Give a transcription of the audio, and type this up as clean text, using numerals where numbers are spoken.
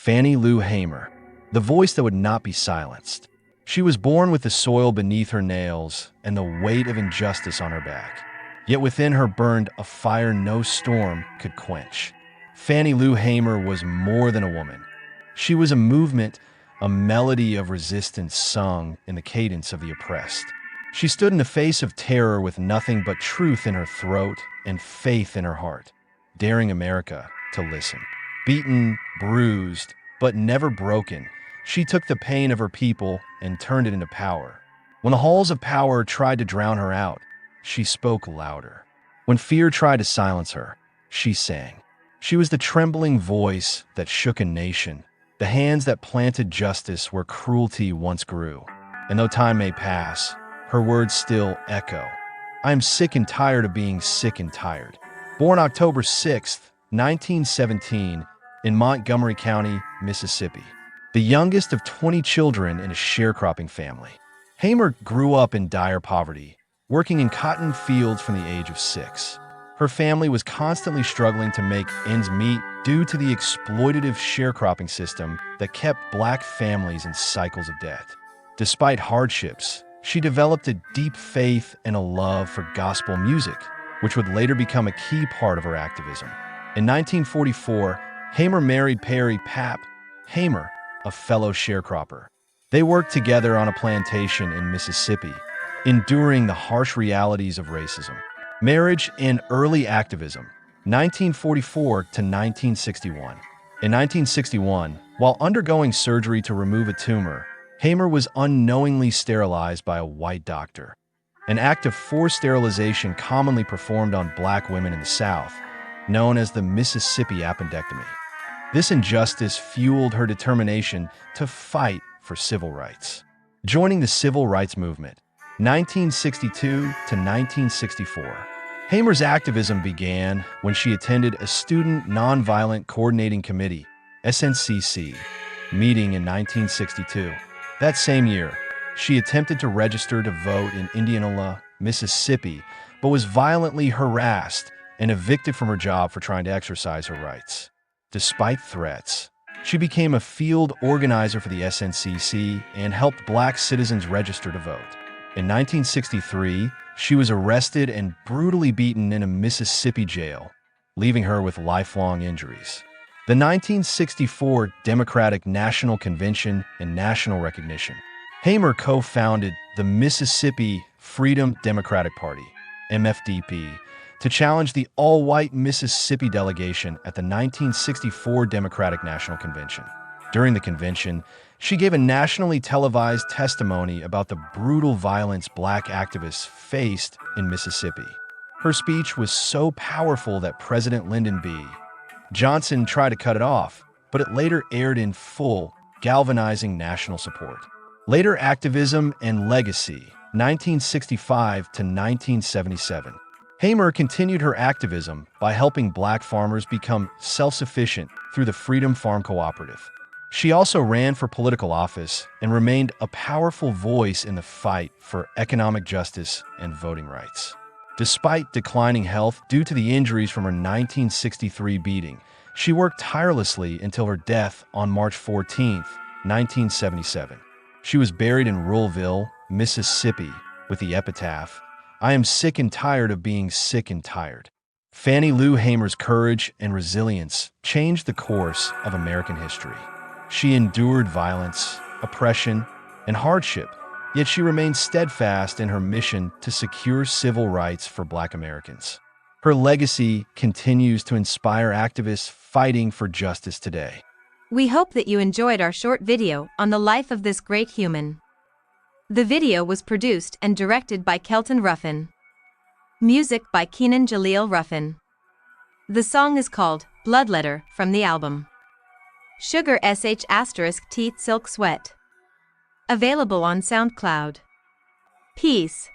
Fannie Lou Hamer, the voice that would not be silenced. She was born with the soil beneath her nails and the weight of injustice on her back. Yet within her burned a fire no storm could quench. Fannie Lou Hamer was more than a woman. She was a movement, a melody of resistance sung in the cadence of the oppressed. She stood in the face of terror with nothing but truth in her throat and faith in her heart, daring America to listen. Beaten, bruised, but never broken, she took the pain of her people and turned it into power. When the halls of power tried to drown her out, she spoke louder. When fear tried to silence her, she sang. She was the trembling voice that shook a nation, the hands that planted justice where cruelty once grew. And though time may pass, her words still echo. I am sick and tired of being sick and tired. Born October 6, 1917, in Montgomery County, Mississippi, the youngest of 20 children in a sharecropping family, Hamer grew up in dire poverty, working in cotton fields from the age of 6. Her family was constantly struggling to make ends meet due to the exploitative sharecropping system that kept black families in cycles of debt. Despite hardships, she developed a deep faith and a love for gospel music, which would later become a key part of her activism. In 1944, Hamer married Perry Pap Hamer, a fellow sharecropper. They worked together on a plantation in Mississippi, enduring the harsh realities of racism. Marriage and early activism, 1944 to 1961. In 1961, while undergoing surgery to remove a tumor, Hamer was unknowingly sterilized by a white doctor, an act of forced sterilization commonly performed on black women in the South, known as the Mississippi appendectomy. This injustice fueled her determination to fight for civil rights. Joining the civil rights movement, 1962 to 1964. Hamer's activism began when she attended a Student Nonviolent Coordinating Committee, SNCC, meeting in 1962. That same year, she attempted to register to vote in Indianola, Mississippi, but was violently harassed and evicted from her job for trying to exercise her rights. Despite threats, she became a field organizer for the SNCC and helped black citizens register to vote. In 1963, she was arrested and brutally beaten in a Mississippi jail, leaving her with lifelong injuries. The 1964 Democratic National Convention and National Recognition. Hamer co-founded the Mississippi Freedom Democratic Party, MFDP, to challenge the all-white Mississippi delegation at the 1964 Democratic National Convention. During the convention, she gave a nationally televised testimony about the brutal violence black activists faced in Mississippi. Her speech was so powerful that President Lyndon B. Johnson tried to cut it off, but it later aired in full, galvanizing national support. Later activism and legacy, 1965 to 1977. Hamer continued her activism by helping black farmers become self-sufficient through the Freedom Farm Cooperative. She also ran for political office and remained a powerful voice in the fight for economic justice and voting rights. Despite declining health due to the injuries from her 1963 beating, she worked tirelessly until her death on March 14, 1977. She was buried in Ruleville, Mississippi, with the epitaph, "I am sick and tired of being sick and tired." Fannie Lou Hamer's courage and resilience changed the course of American history. She endured violence, oppression, and hardship, yet she remained steadfast in her mission to secure civil rights for Black Americans. Her legacy continues to inspire activists fighting for justice today. We hope that you enjoyed our short video on the life of this great human. The video was produced and directed by Kelton Ruffin. Music by Keenan Jaleel Ruffin. The song is called Bloodletter from the album Sugar sh** Teeth Silk Sweat. Available on SoundCloud. Peace.